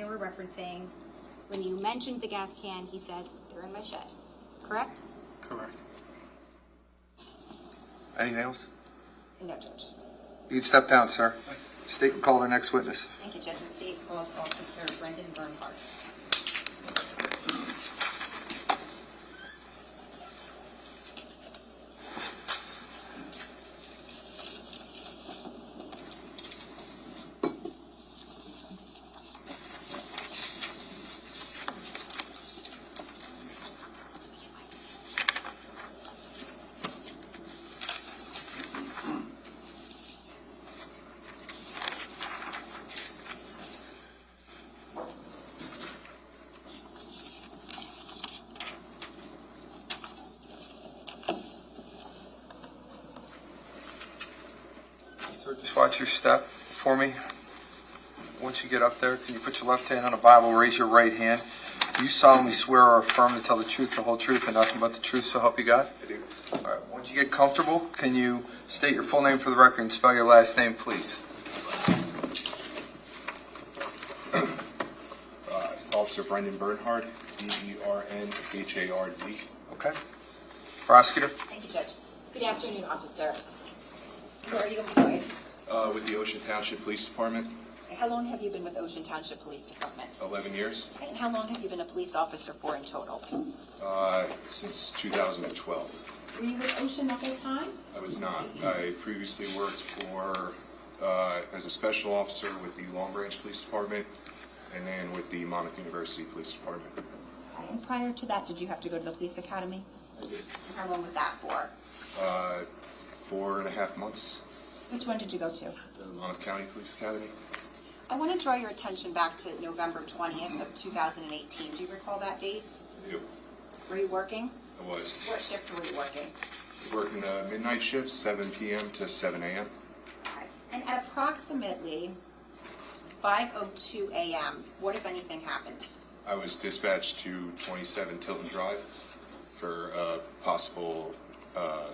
Caneiro were referencing, when you mentioned the gas can, he said, they're in my shed, correct? Correct. Anything else? No, Judge. You can step down, sir. State and call the next witness. Thank you, Judge. The state calls Officer Brendan Bernhard. Sir, just watch your step for me. Once you get up there, can you put your left hand on the Bible, raise your right hand? Do you solemnly swear or affirm to tell the truth, the whole truth, and nothing but the truth, so help you God? I do. All right. Once you get comfortable, can you state your full name for the record and spell your last name, please? Officer Brendan Bernhard, B-E-R-N-H-A-R-D. Okay. Prosecutor? Thank you, Judge. Good afternoon, Officer. Where are you employed? With the Ocean Township Police Department, How long have you been with Ocean Township Police Department? 11 years, And how long have you been a police officer for in total? since 2012. Were you with Ocean the whole time? I was not. I previously worked for, as a special officer with the Long Branch Police Department, and then with the Monmouth University Police Department. And prior to that, did you have to go to the police academy? I did. And how long was that for? 4.5 months, Which one did you go to? the Monmouth County Police Academy. I want to draw your attention back to November 20th of 2018. Do you recall that date? I do. Were you working? I was. What shift were you working? Working the midnight shift, 7 p.m. to 7 a.m. Okay. And at approximately 5:02 a.m., what, if anything, happened? I was dispatched to 27 Tilton Drive for a possible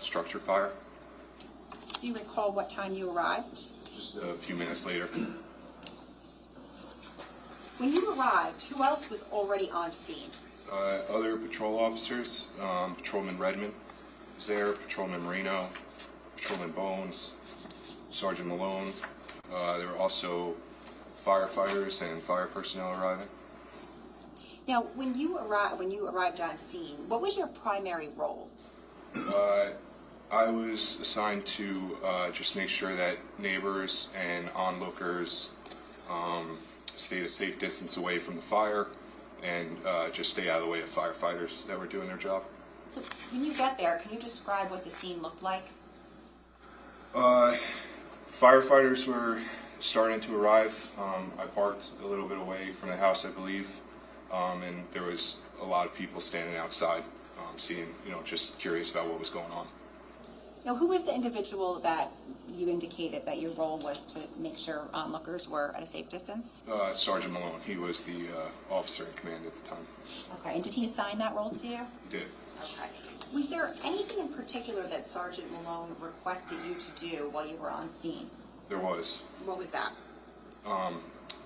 structure fire. Do you recall what time you arrived? Just a few minutes later. When you arrived, who else was already on scene? Other patrol officers, Patrolman Redmond was there, Patrolman Marino, Patrolman Bones, Sergeant Malone. There were also firefighters and fire personnel arriving. Now, when you arrived on scene, what was your primary role? I was assigned to just make sure that neighbors and onlookers stayed a safe distance away from the fire and just stay out of the way of firefighters that were doing their job. So when you got there, can you describe what the scene looked like? Firefighters were starting to arrive. I parked a little bit away from the house, I believe, and there was a lot of people standing outside, seeing, just curious about what was going on. Now, who was the individual that you indicated that your role was to make sure onlookers were at a safe distance? Sergeant Malone. He was the officer in command at the time. Okay, and did he assign that role to you? He did. Okay. Was there anything in particular that Sergeant Malone requested you to do while you were on scene? There was. What was that?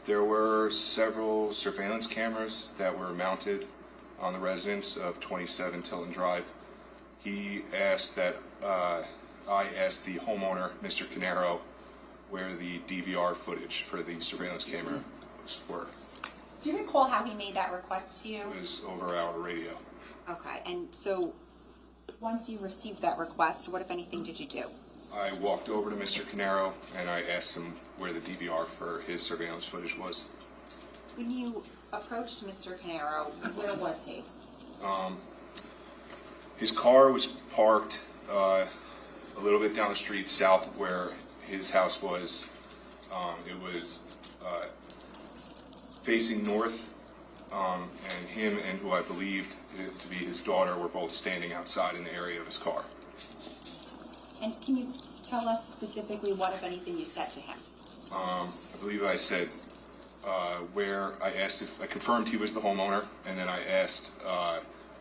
There were several surveillance cameras that were mounted on the residence of 27 Tilton Drive. He asked that I asked the homeowner, Mr. Caneiro, where the DVR footage for the surveillance camera were. Do you recall how he made that request to you? It was over our radio. Okay, and so once you received that request, what, if anything, did you do? I walked over to Mr. Caneiro and I asked him where the DVR for his surveillance footage was. When you approached Mr. Caneiro, where was he? His car was parked a little bit down the street south of where his house was. It was facing north, and him and who I believed to be his daughter were both standing outside in the area of his car. And can you tell us specifically what, if anything, you said to him? I believe I said where I asked if I confirmed he was the homeowner, and then I asked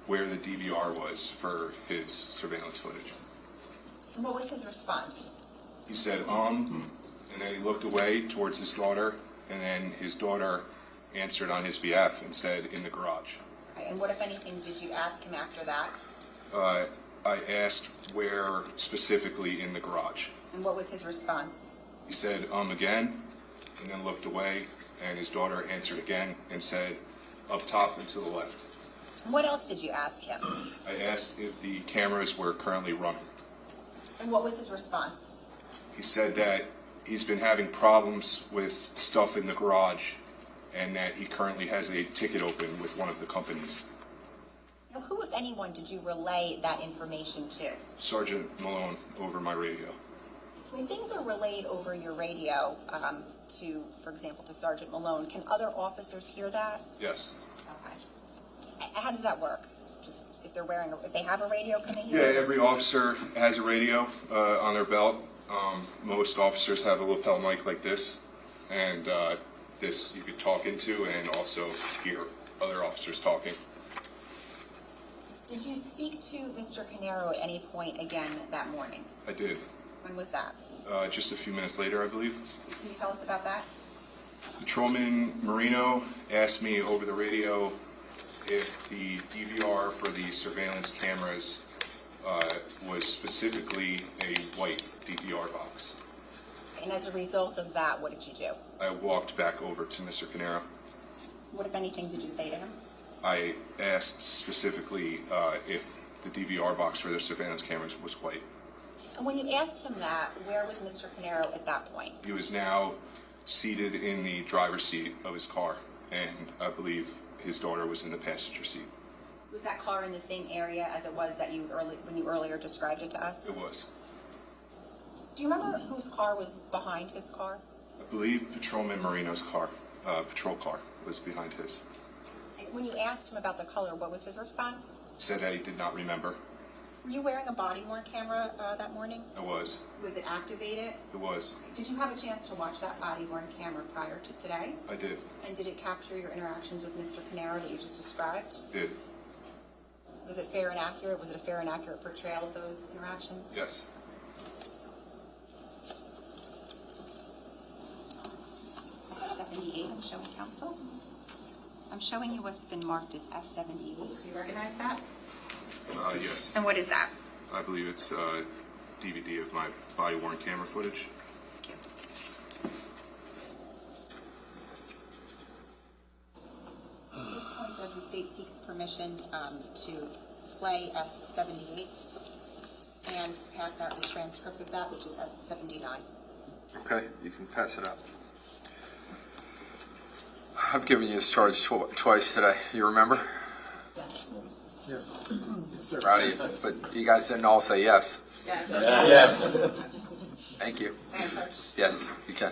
where the DVR was for his surveillance footage. And what was his response? He said, and then he looked away towards his daughter, and then his daughter answered on his behalf and said in the garage. Okay, and what, if anything, did you ask him after that? I asked where specifically in the garage. And what was his response? He said, again, and then looked away, and his daughter answered again and said, up top and to the left. And what else did you ask him? I asked if the cameras were currently running. And what was his response? He said that he's been having problems with stuff in the garage and that he currently has a ticket open with one of the companies. Now, who, if anyone, did you relay that information to? Sergeant Malone over my radio. When things are relayed over your radio to, for example, to Sergeant Malone, can other officers hear that? Yes. Okay. How does that work? Just if they're wearing, if they have a radio, can they hear? Yeah, every officer has a radio on their belt. Most officers have a lapel mic like this, and this you could talk into and also hear other officers talking. Did you speak to Mr. Caneiro at any point again that morning? I did. When was that? Just a few minutes later, I believe. Can you tell us about that? Patrolman Marino asked me over the radio if the DVR for the surveillance cameras was specifically a white DVR box. And as a result of that, what did you do? I walked back over to Mr. Caneiro. What, if anything, did you say to him? I asked specifically if the DVR box for their surveillance cameras was white. And when you asked him that, where was Mr. Caneiro at that point? He was now seated in the driver's seat of his car, and I believe his daughter was in the passenger seat. Was that car in the same area as it was that when you earlier described it to us? It was. Do you remember whose car was behind his car? I believe Patrolman Marino's car, patrol car, was behind his. When you asked him about the color, what was his response? He said that he did not remember. Were you wearing a body-worn camera that morning? I was. Was it activated? It was. Did you have a chance to watch that body-worn camera prior to today? I did. And did it capture your interactions with Mr. Caneiro that you just described? Did. Was it fair and accurate? Was it a fair and accurate portrayal of those interactions? Yes. S78, I'm showing counsel. I'm showing you what's been marked as S78. Do you recognize that? Yes. And what is that? I believe it's a DVD of my body-worn camera footage. Thank you. At this point, Judge, the state seeks permission to play S78 and pass out the transcript of that, which is S79. Okay, you can pass it up. I've given you this charge twice today. You remember? Yes. Proud of you. But you guys didn't all say yes. Yes. Yes. Thank you. Yes, you can.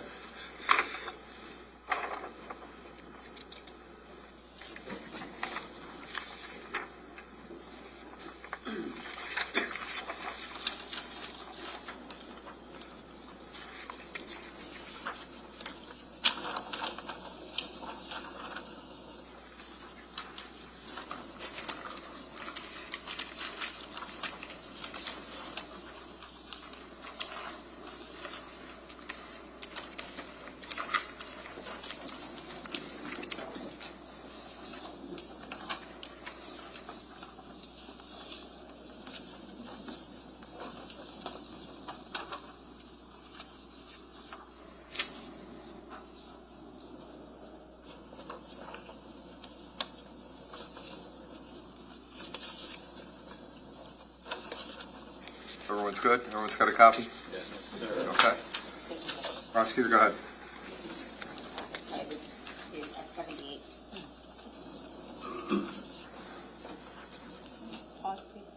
Everyone's good? Everyone's got a copy? Yes, sir. Okay. Prosecutor, go ahead. Okay, this is S78. Pause, please.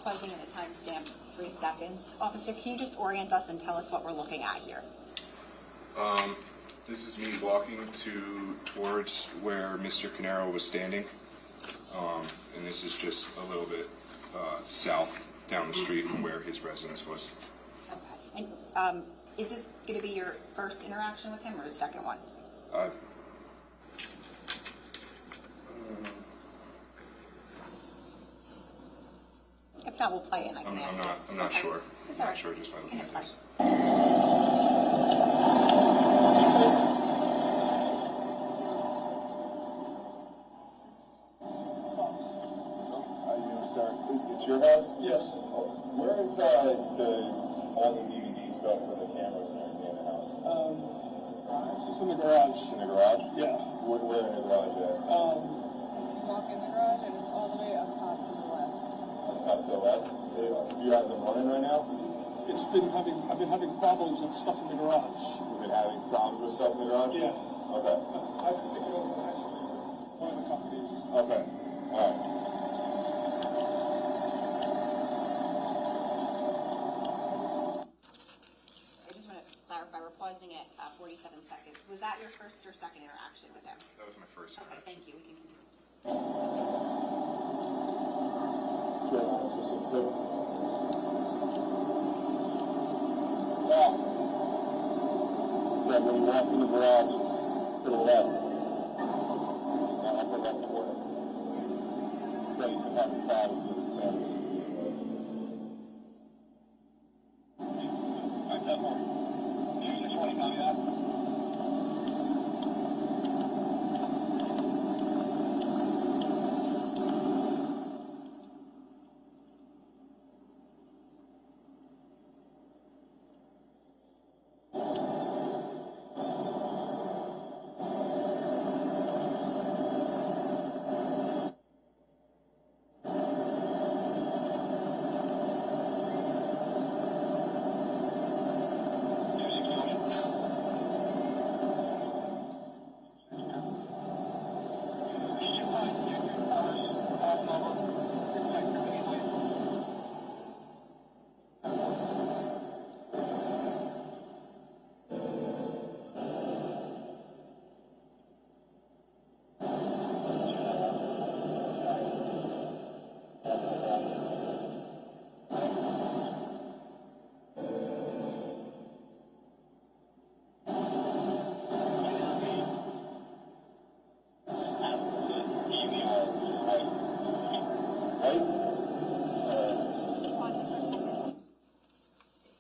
Pausing at a timestamp, 3 seconds. Officer, can you just orient us and tell us what we're looking at here? This is me walking towards where Mr. Caneiro was standing, and this is just a little bit south down the street from where his residence was. Okay. And is this going to be your first interaction with him or the second one? If not, we'll play it and I can ask you. I'm not Okay. sure. It's I'm all not right. sure just by looking Can at I this. play? It's your house? Yes. Where is all the DVD stuff for the cameras and everything in the house? It's in the garage. It's in the garage? Yeah. Where in the garage at? Walk in the garage and it's all the way up top to the left. On top to the left? Do you have them running right now? I've been having problems with stuff in the garage. You've been having problems with stuff in the garage? Yeah. Okay. I can take it over actually. One of the companies. Okay. All right. I just want to clarify, we're pausing at 47 seconds. Was that your first or second interaction with him? That was my first Okay, interaction. thank you. We can continue. Sure. Just a flip. So when you walk in the garage, it's to the left. Upper left corner. So he's been having problems with his cameras.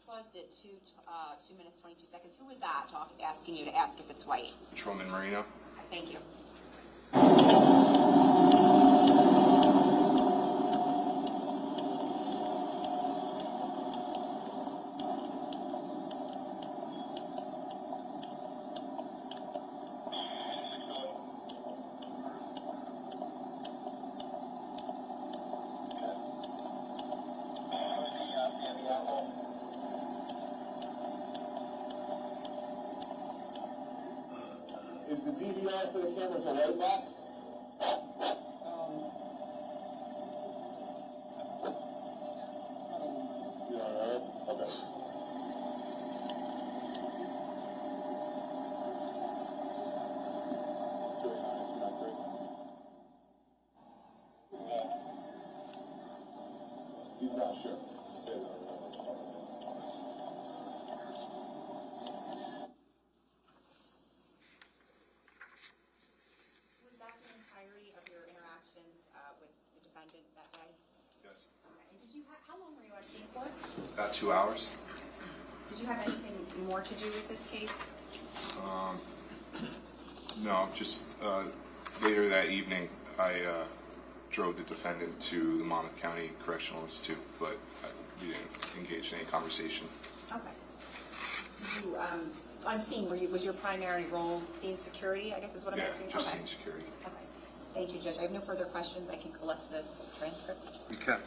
Paused at 2 minutes, 22 seconds. Who was that asking you to ask if it's white? Patrolman Marino. Thank you. Is the DVR for the cameras a white box? You don't know it? Okay. He's not sure. Say that. Was that the entirety of your interactions with the defendant that day? Yes. Okay. And how long were you on scene for? About 2 hours. Did you have anything more to do with this case? No, just later that evening, I drove the defendant to the Monmouth County Correctional Institute, but we didn't engage in any conversation. Okay. Did you, on scene, was your primary role scene security, I guess is what I'm Yeah, asking? just Okay. scene security. Okay. Thank you, Judge. I have no further questions. I can collect the transcripts. You can.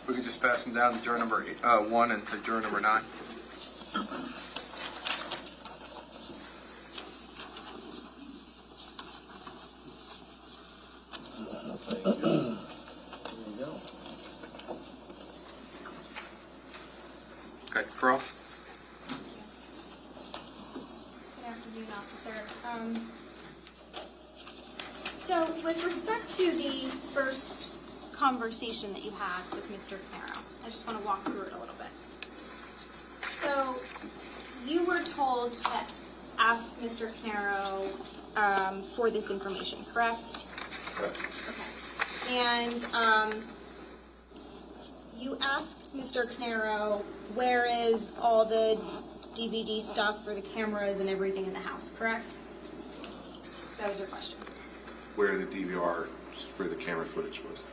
We can just pass them down to juror number 1 and to juror number 9. Okay, Cross. Good afternoon, officer. So with respect to the first conversation that you had with Mr. Caneiro, I just want to walk through it a little bit. So you were told to ask Mr. Caneiro for this information, correct? Correct. Okay. And you asked Mr. Caneiro, where is all the DVD stuff for the cameras and everything in the house, correct? That was your question. Where the DVR for the camera footage was.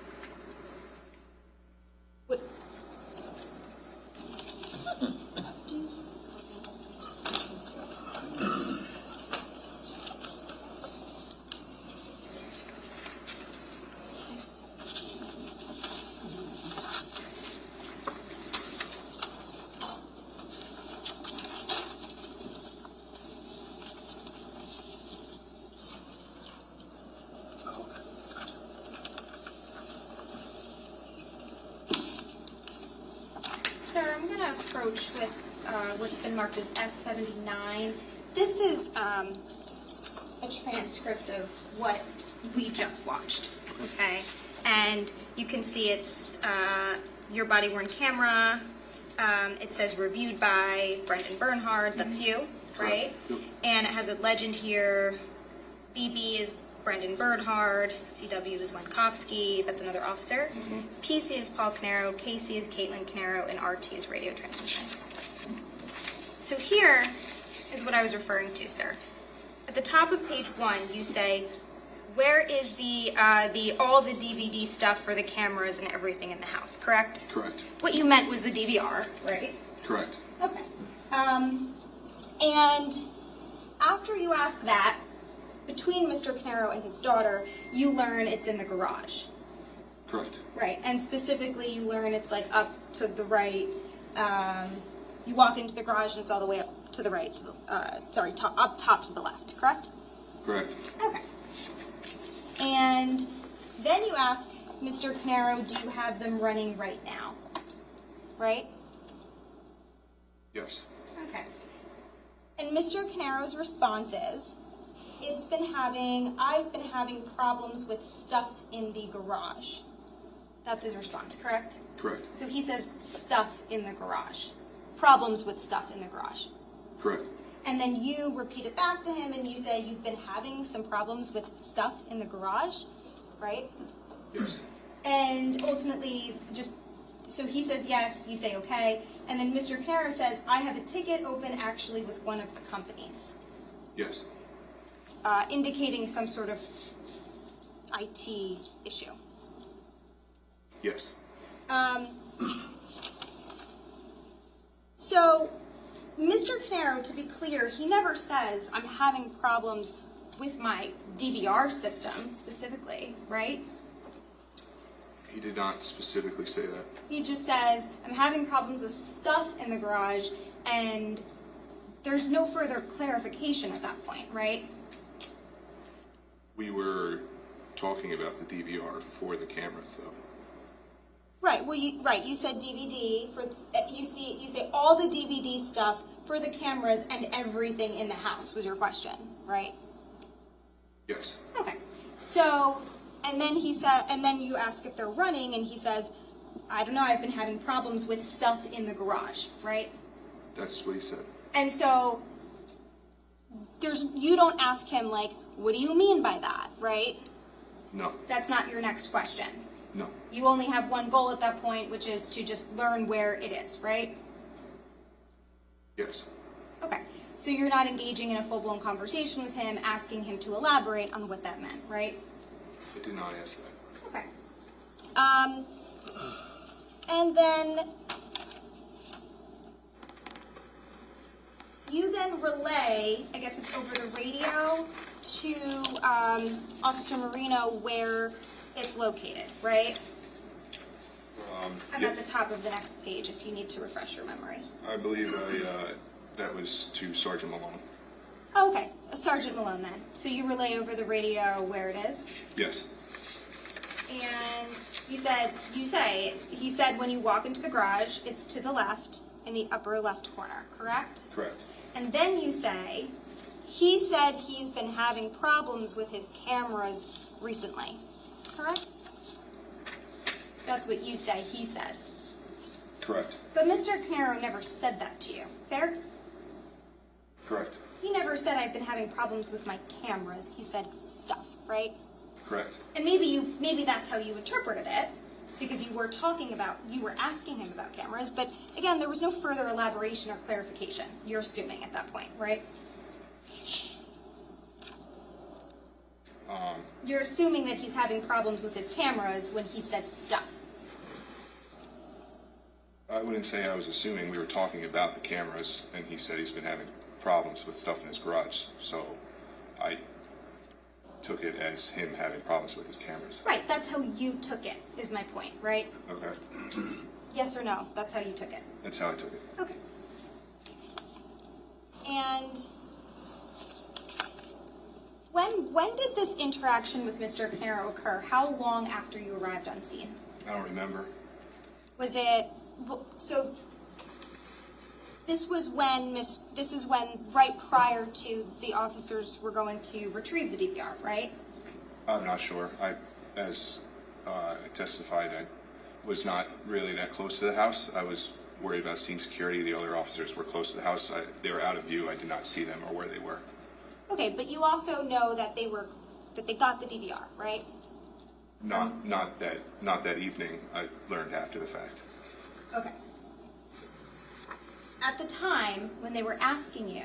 approach with what's been marked as S79. This is a transcript of what we just watched, okay? And you can see it's your body-worn camera. It says reviewed by Brendan Bernhard, that's you, right? Yep. And it has a legend here. BB is Brendan Bernhard, CW is Winkowski, that's another officer. PC is Paul Caneiro, KC is Caitlin Caneiro, and RT is radio transmission. So here is what I was referring to, sir. At the top of page 1, you say, where is all the DVD stuff for the cameras and everything in the house, correct? Correct. What you meant was the DVR, right? Correct. Okay. And after you ask that, between Mr. Caneiro and his daughter, you learn it's in the garage. Correct. Right, and specifically you learn it's like up to the right. You walk into the garage and it's all the way up to the right, up top to the left, correct? Correct. Okay. And then you ask Mr. Caneiro, do you have them running right now? Right? Yes. Okay. And Mr. Caneiro's response is, I've been having problems with stuff in the garage. That's his response, correct? Correct. So he says stuff in the garage. Problems with stuff in the garage. Correct. And then you repeat it back to him and you say you've been having some problems with stuff in the garage, right? Yes. And ultimately, so he says yes, you say okay, and then Mr. Caneiro says, I have a ticket open actually with one of the companies. Yes. Indicating some sort of IT issue. Yes. So, Mr. Caneiro, to be clear, he never says, I'm having problems with my DVR system, specifically, right? He did not specifically say that. He just says, I'm having problems with stuff in the garage, and there's no further clarification at that point, right? We were talking about the DVR for the cameras, though. Right. Well, you said DVD for you say all the DVD stuff for the cameras and everything in the house was your question, right? Yes. Okay. So, and then you ask if they're running, and he says, I don't know, I've been having problems with stuff in the garage, right? That's what he said. And so you don't ask him like, what do you mean by that, right? No. That's not your next question. No. You only have one goal at that point, which is to just learn where it is, right? Yes. Okay. So you're not engaging in a full-blown conversation with him, asking him to elaborate on what that meant, right? I did not ask that. Okay. And then you then relay, I guess it's over the radio, to Officer Marino where it's located, right? I'm at the top of the next page if you need to refresh your memory. I believe that was to Sergeant Malone. Okay, Sergeant Malone then. So you relay over the radio where it is? Yes. And he said when you walk into the garage, it's to the left in the upper left corner, correct? Correct. And then you say, he said he's been having problems with his cameras recently, correct? That's what you say he said. Correct. But Mr. Caneiro never said that to you, fair? Correct. He never said I've been having problems with my cameras. He said stuff, right? Correct. And maybe that's how you interpreted it, because you were asking him about cameras, but again, there was no further elaboration or clarification. You're assuming at that point, right? You're assuming that he's having problems with his cameras when he said stuff. I wouldn't say I was assuming. We were talking about the cameras, and he said he's been having problems with stuff in his garage, so I took it as him having problems with his cameras. Right, that's how you took it, is my point, right? Okay. Yes or no, that's how you took it. That's how I took it. Okay. And when did this interaction with Mr. Caneiro occur? How long after you arrived on scene? I don't remember. Was it, so this was when right prior to the officers were going to retrieve the DVR, right? I'm not sure. As I testified, I was not really that close to the house. I was worried about seeing security. The other officers were close to the house. They were out of view. I did not see them or where they were. Okay, but you also know that they got the DVR, right? Not that evening. I learned after the fact. Okay. At the time when they were asking you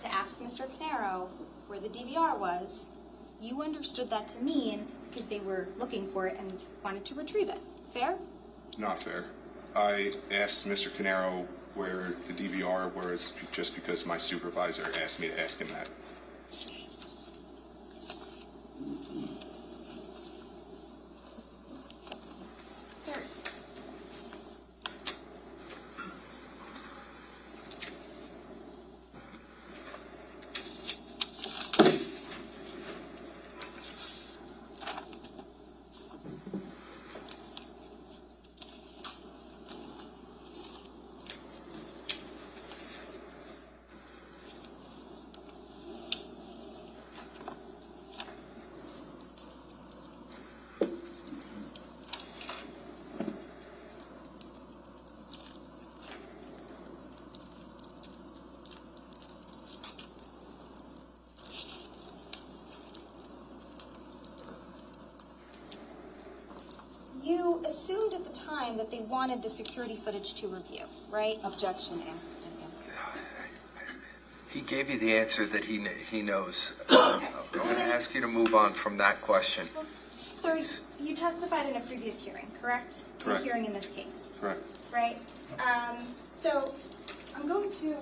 to ask Mr. Caneiro where the DVR was, you understood that to mean because they were looking for it and wanted to retrieve it. Fair? Not fair. I asked Mr. Caneiro where the DVR was just because my supervisor asked me to ask him that. Sir. You assumed at the time that they wanted the security footage to review, right? Objection, asked and answered. He gave you the answer that he knows. I'm going to ask you to move on from that question. Sir, you testified in a previous hearing, correct? Correct. A hearing in this case, Correct. right? So I'm going to...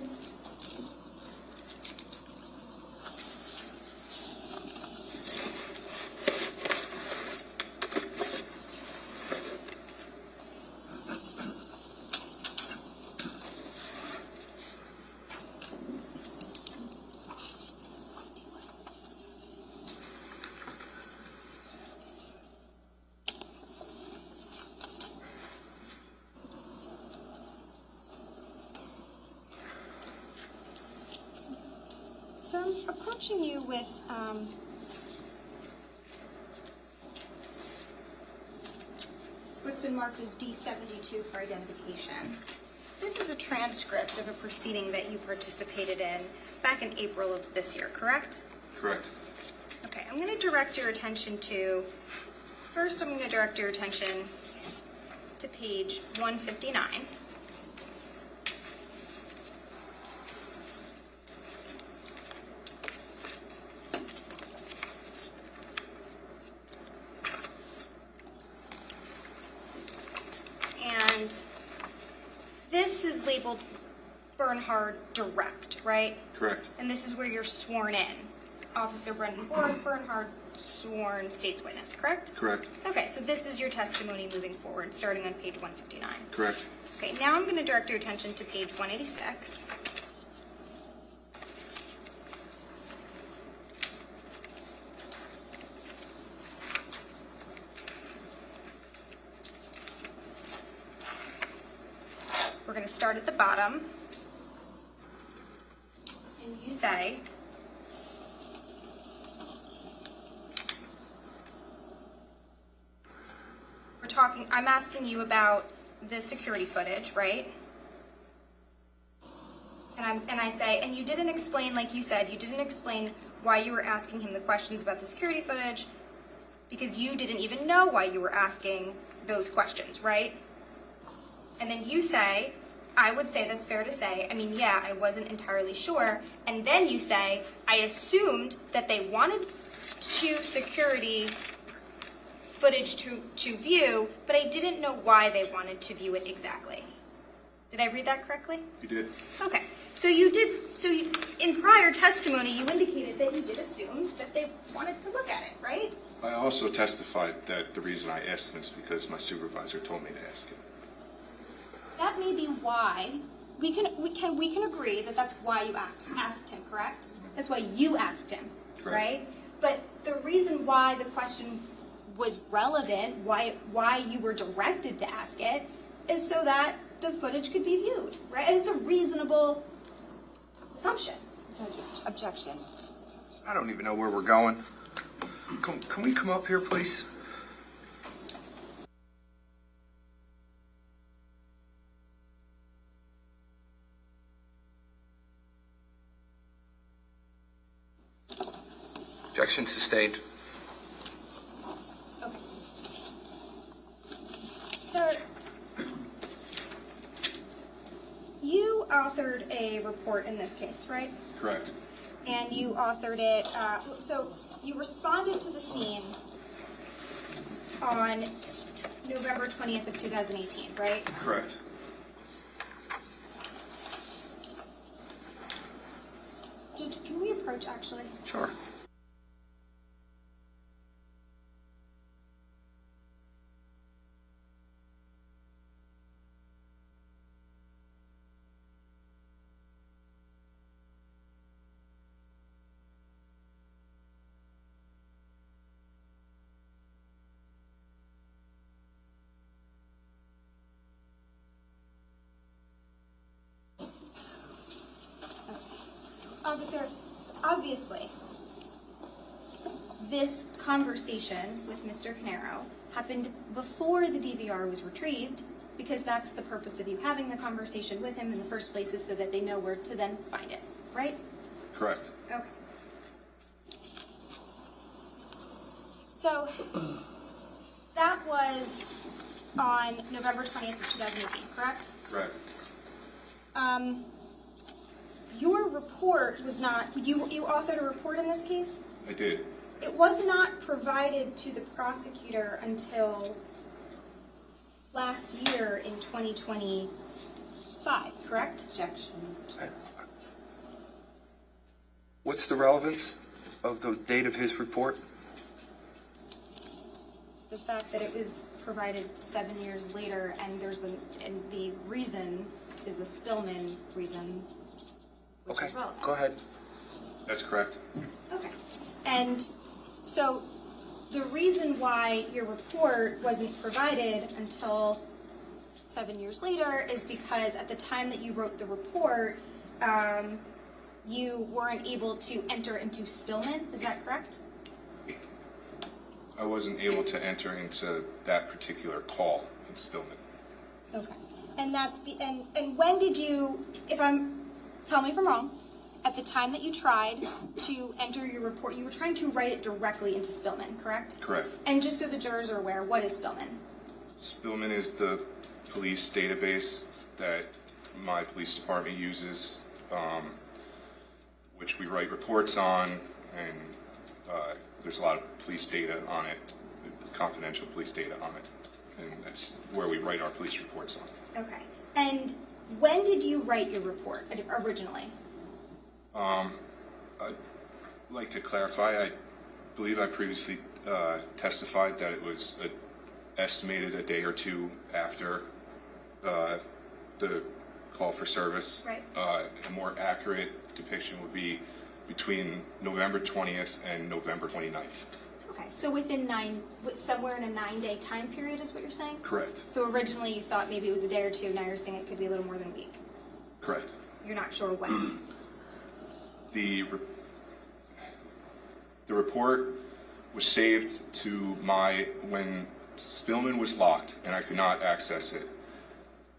So I'm approaching you with what's been marked as D72 for identification. This is a transcript of a proceeding that you participated in back in April of this year, correct? Correct. Okay, I'm going to direct your attention to, first I'm going to direct your attention to page 159. And this is labeled Bernhard Direct, right? Correct. And this is where you're sworn in. Officer Brendan Bernhard, sworn state's witness, correct? Correct. Okay, so this is your testimony moving forward, starting on page 159. Correct. Okay, now I'm going to direct your attention to page 186. We're going to start at the bottom. And you say, I'm asking you about the security footage, right? And I say, and you didn't explain, like you said, you didn't explain why you were asking him the questions about the security footage because you didn't even know why you were asking those questions, right? And then you say, I would say that's fair to say, I mean, yeah, I wasn't entirely sure. And then you say, I assumed that they wanted security footage to view, but I didn't know why they wanted to view it exactly. Did I read that correctly? You did. Okay. In prior testimony, you indicated that you did assume that they wanted to look at it, right? I also testified that the reason I asked him is because my supervisor told me to ask him. That may be why. We can agree that that's why you asked him, correct? That's why you asked him, Correct. right? But the reason why the question was relevant, why you were directed to ask it, is so that the footage could be viewed, right? And it's a reasonable assumption. Objection. I don't even know where we're going. Can we come up here, please? Objection sustained. Okay. Sir, you authored a report in this case, right? Correct. And you authored it, so you responded to the scene on November 20th of 2018, right? Correct. Can we approach, actually? Sure. Officer, obviously, this conversation with Mr. Caneiro happened before the DVR was retrieved, because that's the purpose of you having the conversation with him in the first place, is so that they know where to then find it, right? Correct. Okay. So, that was on November 20th of 2018, correct? Correct. Your report was not, you authored a report in this case? I did. It was not provided to the prosecutor until last year in 2025, correct? Objection. What's the relevance of the date of his report? The fact that it was provided 7 years later, and and the reason is a Spillman reason, which Okay, is relevant. go ahead. That's correct. Okay. And so the reason why your report wasn't provided until 7 years later is because at the time that you wrote the report, you weren't able to enter into Spillman. Is that correct? I wasn't able to enter into that particular call in Spillman. Okay. And and when did you, tell me if I'm wrong, at the time that you tried to enter your report, you were trying to write it directly into Spillman, correct? Correct. And just so the jurors are aware, what is Spillman? Spillman is the police database that my police department uses, which we write reports on, and there's a lot of police data on it, confidential police data on it, and that's where we write our police reports on. Okay. And when did you write your report originally? I'd like to clarify, I believe I previously testified that it was estimated a day or two after the call for service. Right. A more accurate depiction would be between November 20th and November 29th. Okay. So somewhere in a 9-day time period is what you're saying? Correct. So originally you thought maybe it was a day or two, now you're saying it could be a little more than a week. Correct. You're not sure when. The report was saved to when Spillman was locked and I could not access it.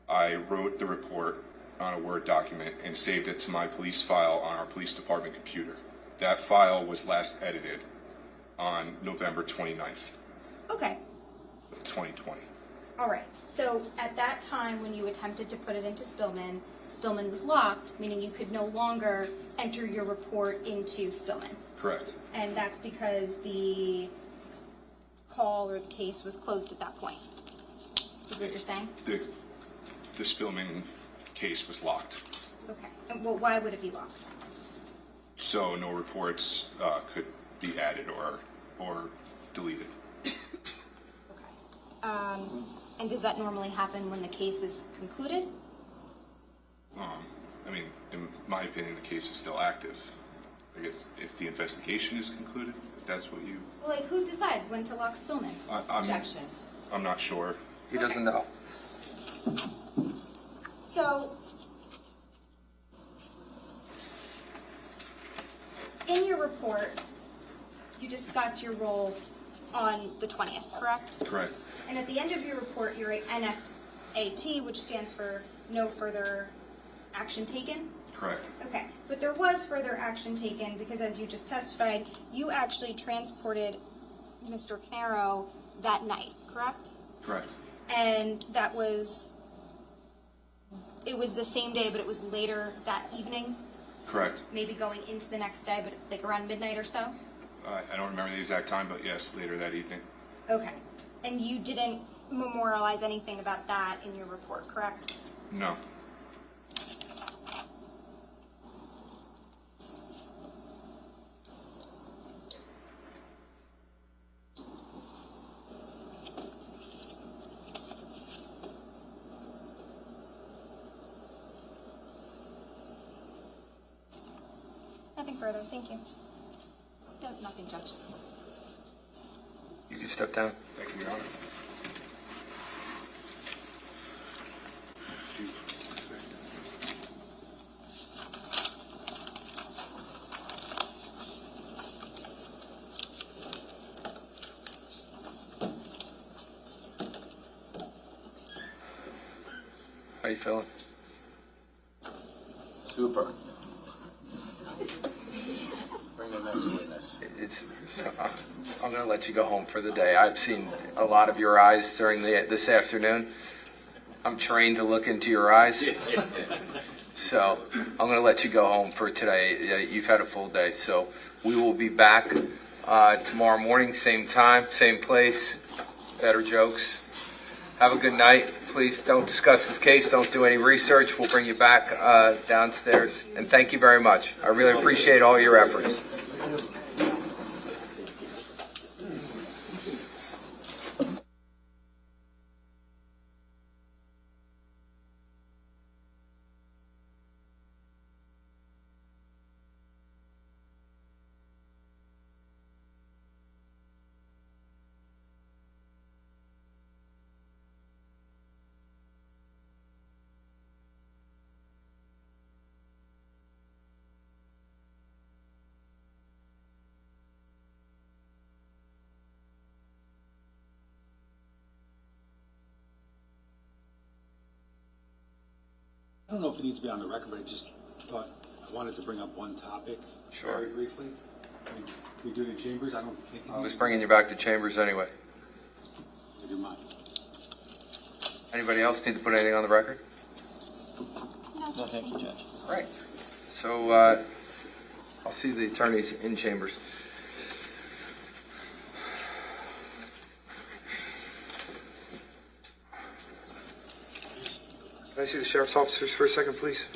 I wrote the report on a Word document and saved it to my police file on our police department computer. That file was last edited on November 29th Okay. of 2020. All right. So at that time when you attempted to put it into Spillman, Spillman was locked, meaning you could no longer enter your report into Spillman. Correct. And that's because the call or the case was closed at that point, is what you're saying? The Spillman case was locked, Okay. And well, why would it be locked? so no reports could be added or deleted. Okay. And does that normally happen when the case is concluded? I mean, in my opinion, the case is still active. I guess if the investigation is concluded, if that's what you... Well, like, who decides when to lock Spillman? Objection. I'm not sure. He doesn't know. So, in your report, you discuss your role on the 20th, correct? Correct. And at the end of your report, you write NFAT, which stands for no further action taken? Correct. Okay, but there was further action taken because, as you just testified, you actually transported Mr. Caneiro that night, correct? Correct. And it was the same day, but it was later that evening, Correct. maybe going into the next day, but like around midnight or so? I don't remember the exact time, but yes, later that evening. Okay, and you didn't memorialize anything about that in your report, correct? No. Nothing further, thank you. No, nothing, Judge. You can step down. Thank you, Your Honor. How you feeling? Super. Bring the next witness. I'm going to let you go home for the day. I've seen a lot of your eyes during this afternoon. I'm trained to look into your eyes. So I'm going to let you go home for today. You've had a full day. So we will be back tomorrow morning, same time, same place, better jokes. Have a good night. Please don't discuss this case. Don't do any research. We'll bring you back downstairs. And thank you very much. I really appreciate all your efforts. I don't know if it needs to be on the record, but I just thought I wanted to bring up one topic Sure. very briefly. I mean, can we do it in chambers? I don't think. I was bringing you back to chambers anyway. Would you mind? Anybody else need to put anything on the record? No, thank you, Judge. Right. So I'll see the attorneys in chambers. Can I see the sheriff's officers for a second, please?